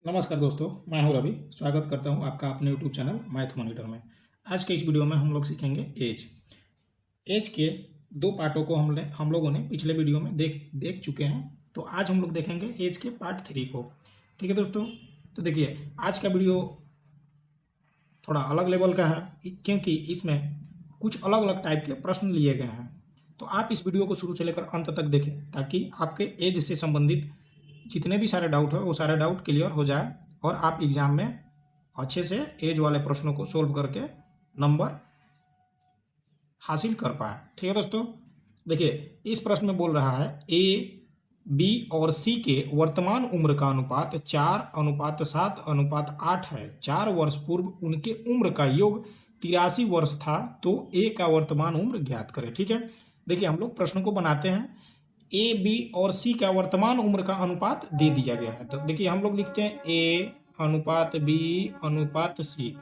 नमस्कार दोस्तों, मैं हूं रवि। स्वागत करता हूं आपका अपने यूट्यूब चैनल मैथ मॉनिटर में। आज के इस वीडियो में हम लोग सीखेंगे एज। एज के दो पार्टों को हम लोगों ने पिछले वीडियो में देख चुके हैं। तो आज हम लोग देखेंगे एज के पार्ट 3 को। ठीक है दोस्तों, तो देखिए आज का वीडियो थोड़ा अलग लेवल का है क्योंकि इसमें कुछ अलग अलग टाइप के प्रश्न लिए गए हैं। तो आप इस वीडियो को शुरू से लेकर अंत तक देखें ताकि आपके एज से संबंधित जितने भी सारे डाउट है वो सारे डाउट क्लियर हो जाए और आप एग्जाम में अच्छे से एज वाले प्रश्नों को सोल्व करके नंबर हासिल कर पाए। ठीक है दोस्तों, देखिए इस प्रश्न में बोल रहा है ए बी और सी के वर्तमान उम्र का अनुपात 4:7:8 है। 4 वर्ष पूर्व उनके उम्र का योग 83 वर्ष था, तो ए का वर्तमान उम्र ज्ञात करें। ठीक है, देखिए हम लोग प्रश्न को बनाते हैं। ए बी और सी का वर्तमान उम्र का अनुपात दे दिया गया है, तो देखिए हम लोग लिखते हैं ए अनुपात बी अनुपात सी।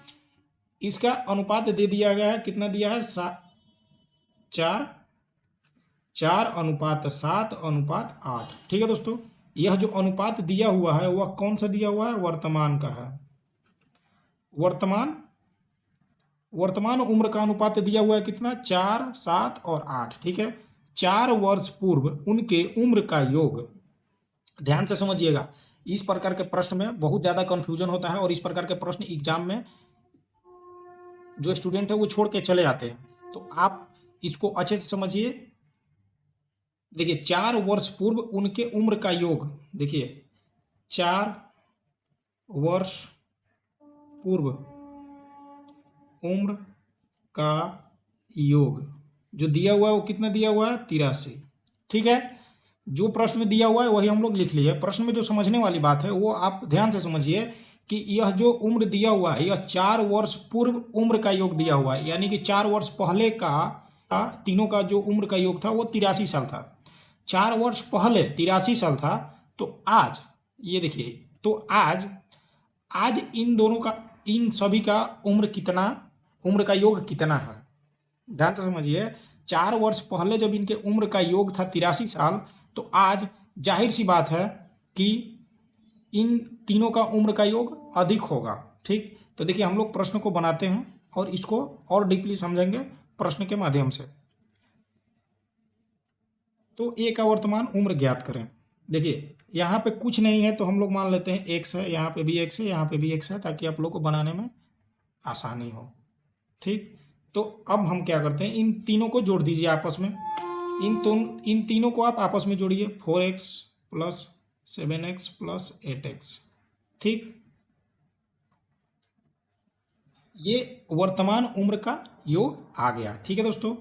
इसका अनुपात दे दिया गया है, कितना दिया है 4:7:8। ठीक है दोस्तों, यह जो अनुपात दिया हुआ है वह कौन सा दिया हुआ है, वर्तमान का है। वर्तमान उम्र का अनुपात दिया हुआ है कितना, 4, 7 और 8। ठीक है, 4 वर्ष पूर्व उनके उम्र का योग। ध्यान से समझिएगा, इस प्रकार के प्रश्न में बहुत ज्यादा कंफ्यूजन होता है और इस प्रकार के प्रश्न एग्जाम में जो स्टूडेंट है वो छोड़ के चले जाते हैं। तो आप इसको अच्छे से समझिए। देखिए 4 वर्ष पूर्व उनके उम्र का योग, देखिए 4 वर्ष पूर्व उम्र का योग जो दिया हुआ है वो कितना दिया हुआ है, 83। ठीक है, जो प्रश्न में दिया हुआ है वही हम लोग लिख लिए। प्रश्न में जो समझने वाली बात है वो आप ध्यान से समझिए कि यह जो उम्र दिया हुआ है यह 4 वर्ष पूर्व उम्र का योग दिया हुआ है, यानी कि 4 वर्ष पहले का तीनों का जो उम्र का योग था वो 83 साल था। 4 वर्ष पहले 83 साल था, तो आज ये देखिए, तो आज इन दोनों का, इन सभी का उम्र का योग कितना है, ध्यान से समझिए। 4 वर्ष पहले जब इनके उम्र का योग था 83 साल, तो आज जाहिर सी बात है कि इन तीनों का उम्र का योग अधिक होगा। ठीक, तो देखिए हम लोग प्रश्न को बनाते हैं और इसको और डीपली समझेंगे प्रश्न के माध्यम से। तो ए का वर्तमान उम्र ज्ञात करें। देखिए यहाँ पे कुछ नहीं है तो हम लोग मान लेते हैं एक्स है, यहाँ पे भी एक्स है, यहाँ पे भी एक्स है, ताकि आप लोग को बनाने में आसानी हो। ठीक, तो अब हम क्या करते हैं, इन तीनों को जोड़ दीजिए आपस में। इन तीनों को आप आपस में जोड़िए, 4x + 7x + 8x। ठीक, ये वर्तमान उम्र का योग आ गया। ठीक है दोस्तों,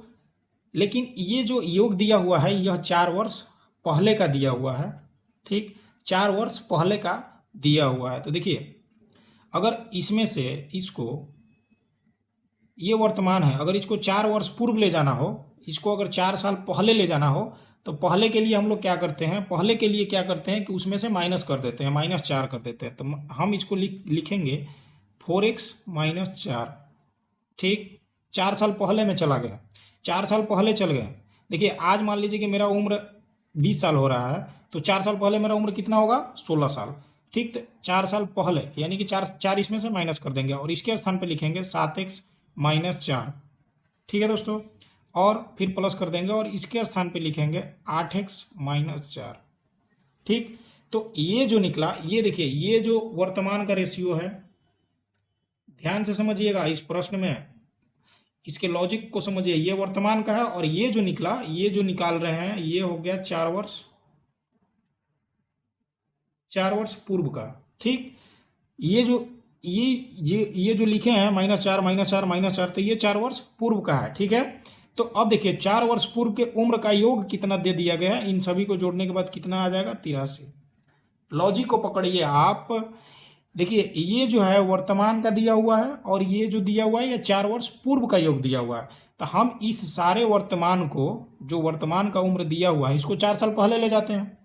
लेकिन ये जो योग दिया हुआ है यह 4 वर्ष पहले का दिया हुआ है। ठीक, 4 वर्ष पहले का दिया हुआ है। तो देखिए अगर इसमें से इसको, ये वर्तमान है, अगर इसको 4 वर्ष पूर्व ले जाना हो, इसको अगर 4 साल पहले ले जाना हो, तो पहले के लिए हम लोग क्या करते हैं, पहले के लिए क्या करते हैं कि उसमें से माइनस कर देते हैं, -4 कर देते हैं। तो हम इसको लिखेंगे 4x - 4। ठीक, 4 साल पहले में चला गया, 4 साल पहले चल गए। देखिए आज मान लीजिए कि मेरा उम्र 20 साल हो रहा है, तो 4 साल पहले मेरा उम्र कितना होगा, 16 साल। ठीक, तो 4 साल पहले यानी कि 4 इसमें से माइनस कर देंगे और इसके स्थान पे लिखेंगे 7x - 4। ठीक है दोस्तों, और फिर प्लस कर देंगे और इसके स्थान पे लिखेंगे 8x - 4। ठीक, तो ये जो निकला, ये देखिए ये जो वर्तमान का रेशियो है, ध्यान से समझिएगा इस प्रश्न में, इसके लॉजिक को समझिए। ये वर्तमान का है और ये जो निकला, ये जो निकाल रहे हैं, ये हो गया 4 वर्ष पूर्व का। ठीक, ये जो लिखे हैं -4 - 4, तो ये 4 वर्ष पूर्व का है। ठीक है, तो अब देखिए 4 वर्ष पूर्व के उम्र का योग कितना दे दिया गया है, इन सभी को जोड़ने के बाद कितना आ जाएगा, 83। लॉजिक को पकड़िए आप। देखिए ये जो है वर्तमान का दिया हुआ है और ये जो दिया हुआ है ये 4 वर्ष पूर्व का योग दिया हुआ है। तो हम इस सारे वर्तमान को, जो वर्तमान का उम्र दिया हुआ है, इसको 4 साल पहले ले जाते हैं,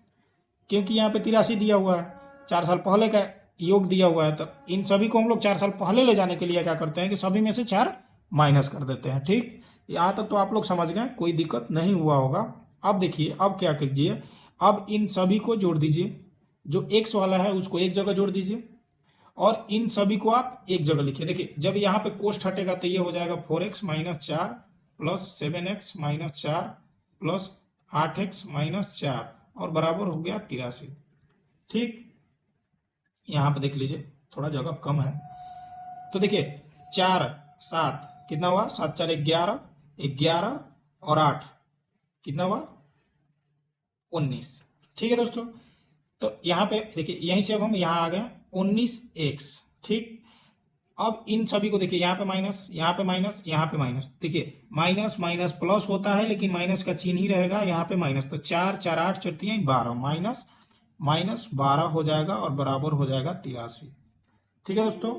क्योंकि यहाँ पे 83 दिया हुआ है, 4 साल पहले का योग दिया हुआ है। तो इन सभी को हम लोग 4 साल पहले ले जाने के लिए क्या करते हैं कि सभी में से 4 माइनस कर देते हैं। ठीक, यहाँ तक तो आप लोग समझ गए, कोई दिक्कत नहीं हुआ होगा। अब देखिए अब क्या कीजिए, अब इन सभी को जोड़ दीजिए, जो x वाला है उसको एक जगह जोड़ दीजिए और इन सभी को आप एक जगह लिखिए। देखिए जब यहाँ पे कोष्ठ हटेगा तो ये हो जाएगा 4x minus 4 plus 7x minus 4 plus 8x minus 4 और बराबर हो गया 83। ठीक, यहाँ पे देख लीजिए थोड़ा जगह कम है, तो देखिए 4 7 कितना हुआ, 7 4 11, 11 और 8 कितना हुआ 19। ठीक है दोस्तों, तो यहाँ पे देखिए यहीं से अब हम यहाँ आ गए 19x। ठीक, अब इन सभी को देखिए यहाँ पे माइनस, यहाँ पे माइनस, यहाँ पे माइनस। देखिए माइनस माइनस प्लस होता है लेकिन माइनस का चिन्ह ही रहेगा, यहाँ पे माइनस, तो 4 4 8 चरतियाँ 12, माइनस माइनस 12 हो जाएगा और बराबर हो जाएगा 83। ठीक है दोस्तों,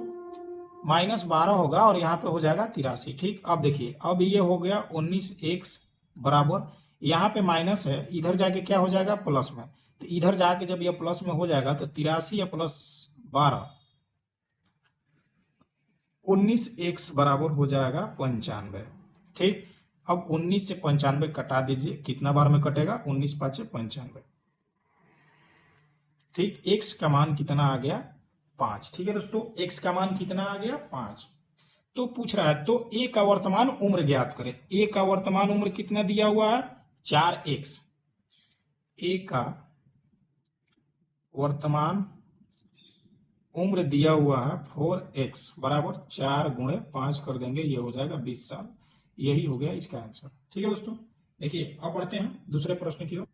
माइनस 12 होगा और यहाँ पे हो जाएगा 83। ठीक, अब देखिए अब ये हो गया 19x बराबर, यहाँ पे माइनस है, इधर जाके क्या हो जाएगा प्लस में, तो इधर जाके जब ये प्लस में हो जाएगा तो 83 या प्लस 12 19x बराबर हो जाएगा 95। ठीक, अब 19 से 95 कटा दीजिए, कितना बार में कटेगा 19 5 95। ठीक, x का मान कितना आ गया 5। ठीक है दोस्तों, x का मान कितना आ गया 5। तो पूछ रहा है तो a का वर्तमान उम्र ज्ञात करें। a का वर्तमान उम्र कितना दिया हुआ है 4x, a का वर्तमान उम्र दिया हुआ है 4x बराबर 4 गुणे 5 कर देंगे, ये हो जाएगा 20 साल। यही हो गया इसका आंसर। ठीक है दोस्तों, देखिए अब बढ़ते हैं दूसरे प्रश्न की ओर।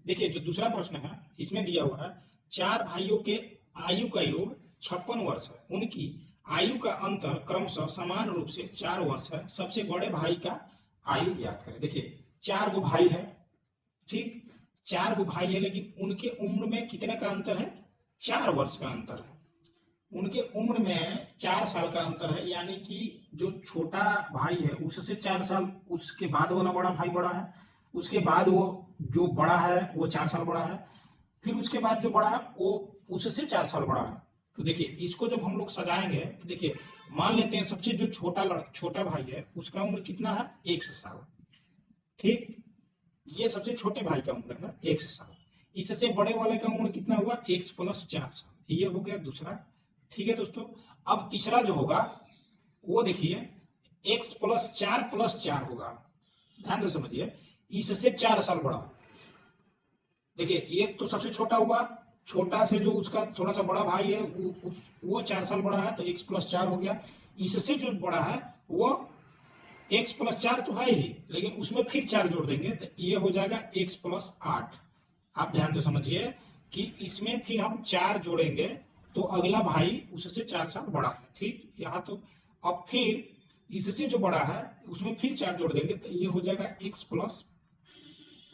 देखिए जो दूसरा प्रश्न है इसमें दिया हुआ है 4 भाइयों के आयु का योग 56 वर्ष है, उनकी आयु का अंतर क्रमशः समान रूप से 4 वर्ष है, सबसे बड़े भाई का आयु ज्ञात करें। देखिए 4 गो भाई है, ठीक 4 गो भाई है, लेकिन उनके उम्र में कितने का अंतर है 4 वर्ष का अंतर है। उनके उम्र में 4 साल का अंतर है, यानी कि जो छोटा भाई है उससे 4 साल, उसके बाद वाला बड़ा भाई बड़ा है, उसके बाद वो जो बड़ा है वो 4 साल बड़ा है, फिर उसके बाद जो बड़ा है वो उससे 4 साल बड़ा है। तो देखिए इसको जब हम लोग सजाएंगे तो देखिए मान लेते हैं सबसे जो छोटा भाई है उसका उम्र कितना है 1 साल। ठीक, ये सबसे छोटे भाई का उम्र है 1 साल, इससे बड़े वाले का उम्र कितना हुआ x प्लस 4 साल। ये हो गया दूसरा। ठीक है दोस्तों, अब तीसरा जो होगा वो देखिए x प्लस 4 होगा, ध्यान से समझिए, इससे 4 साल बड़ा। देखिए ये तो सबसे छोटा हुआ, छोटा से जो उसका थोड़ा सा बड़ा भाई है वो 4 साल बड़ा है तो x प्लस 4 हो गया। इससे जो बड़ा है वो x प्लस 4 तो है ही, लेकिन उसमें फिर 4 जोड़ देंगे तो ये हो जाएगा x प्लस 8। आप ध्यान से समझिए कि इसमें फिर हम 4 जोड़ेंगे तो अगला भाई उससे 4 साल बड़ा है। ठीक, यहाँ तो अब फिर इससे जो बड़ा है उसमें फिर 4 जोड़ देंगे तो ये हो जाएगा x प्लस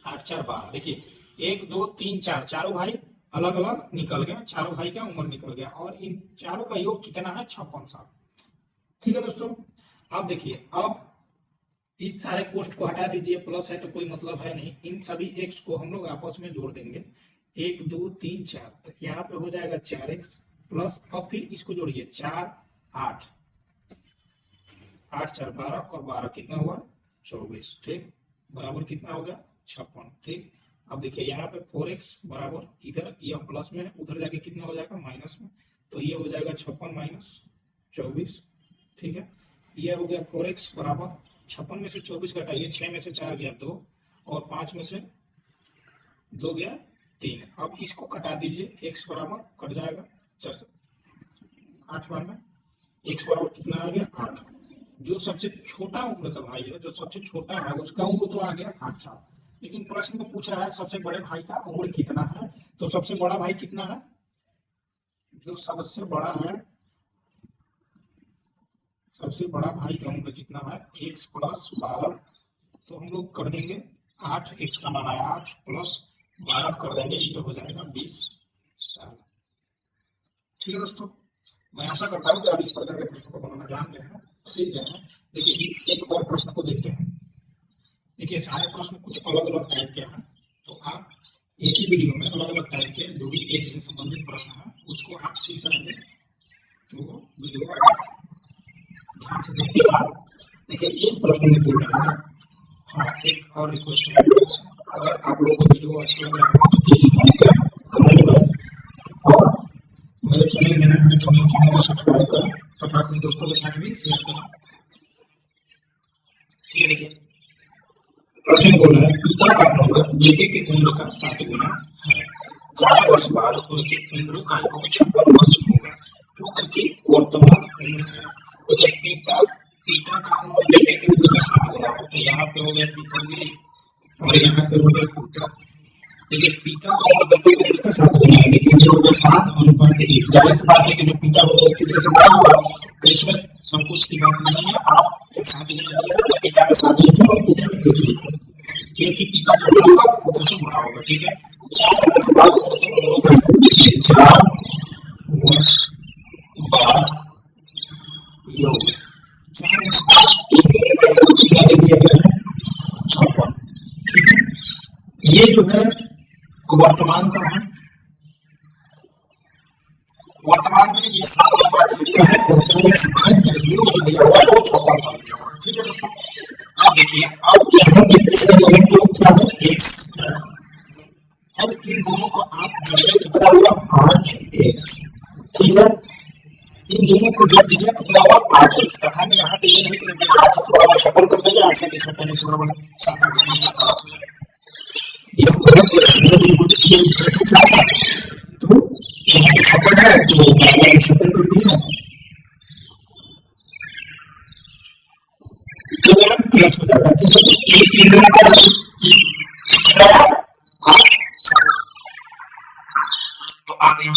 8 4 12। देखिए 1 2 3 4, चारों भाई अलग अलग निकल गए, चारों भाई का उम्र निकल गया और इन चारों का योग कितना है 56 साल। ठीक है दोस्तों, अब देखिए अब इस सारे कोष्ठ को हटा दीजिए, प्लस है तो कोई मतलब है नहीं, इन सभी एक्स को हम लोग आपस में जोड़ देंगे 1 2 3 4, तो यहाँ पे हो जाएगा 4x प्लस, अब फिर इसको जोड़िए 4 8 8 4 12 और 12 कितना हुआ 24। ठीक, बराबर कितना हो गया 56। ठीक, अब देखिए यहाँ पे 4x बराबर इधर यह प्लस में उधर जाके कितना हो जाएगा माइनस में, तो ये हो जाएगा 56 माइनस 24। ठीक है, ये हो गया 4x बराबर 56 में से 24 घटाइए, 6 में से 4 गया 2 और 5 में से 2 गया 3। अब इसको कटा दीजिए, x बराबर कट जाएगा 4 8 बार में, x बराबर कितना आ गया 8। जो सबसे छोटा उम्र का भाई है, जो सबसे छोटा है उसका उम्र तो आ गया 8 साल, लेकिन प्रश्न में पूछ रहा है सबसे बड़े भाई का उम्र कितना है, तो सबसे बड़ा भाई कितना है, जो सबसे बड़ा है, सबसे बड़ा भाई का उम्र कितना है x प्लस 12, तो हम लोग कर देंगे 8, x का मान आया 8 प्लस 12 कर देंगे, ये हो जाएगा 20 साल। ठीक है दोस्तों, मैं आशा करता हूँ कि आप इस प्रकार के प्रश्न को बनाना जान गए हैं, सीख गए हैं। देखिए एक और प्रश्न को देखते हैं। देखिए सारे प्रश्न कुछ अलग अलग टाइप के हैं, तो आप एक ही वीडियो में अलग अलग टाइप के जो भी एज से संबंधित प्रश्न है उसको आप सीख सकेंगे, तो वीडियो ध्यान से देखिएगा। देखिए इस प्रश्न में बोल रहा है, हाँ एक और रिक्वेस्ट है, अगर आप लोगों को वीडियो अच्छा लग रहा है तो प्लीज लाइक करें, कमेंट करें और मेरे चैनल में नए हैं तो मेरे चैनल को सब्सक्राइब करें तथा अपने दोस्तों के साथ भी शेयर करें। ये देखिए प्रश्न बोला है पिता का उम्र बेटे की उम्र का 7 गुना है। 4 वर्ष बाद उनकी उम्र का योग 56 वर्ष होगा। पुत्र की वर्तमान उम्र है। तो जब पिता का उम्र बेटे की उम्र का 7 गुना है तो यहाँ पे हो गया पिताजी और यहाँ पे हो गया पुत्र। देखिए पिता का उम्र बेटे की उम्र का 7 गुना है, लेकिन जो 7:1 जाहिर सी बात है कि जो पिता होगा वो पुत्र से बड़ा होगा, तो इसमें संकोच की बात नहीं है। आप 7 गुना दिया पिता का 7 गुना और पुत्र में क्यों लिखा, क्योंकि पिता जो बड़ा होगा पुत्र से बड़ा होगा। ठीक है, 4 वर्ष बाद योग 56। ठीक है, ये जो है वर्तमान का है। वर्तमान में ये 7 बाद योग है और 4 बाद का योग जो दिया हुआ है वो 56 साल का होगा। ठीक है दोस्तों, अब देखिए अब यहाँ पे प्रश्न क्या है x। अब इन दोनों को आप जोड़िए कितना होगा 8x। ठीक है, इन दोनों को जोड़ दीजिए कितना होगा 8x। कहा यहाँ पे ये नहीं करेंगे 8 को बराबर 56 कर देंगे, 8 के 56 बराबर 7 कर देंगे। ये तो यहाँ पे 56 है तो बराबर 56 कर दिया तो प्लस हो जाता है। तो एक इन दोनों का तो आप यहाँ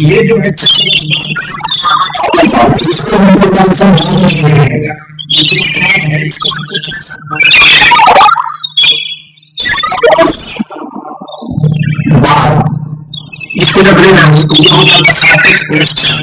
ये जो है इसको हमको टेंशन नहीं रहेगा, है इसको हमको इसको जब लेना है तो ये होता है 7x प्लस 7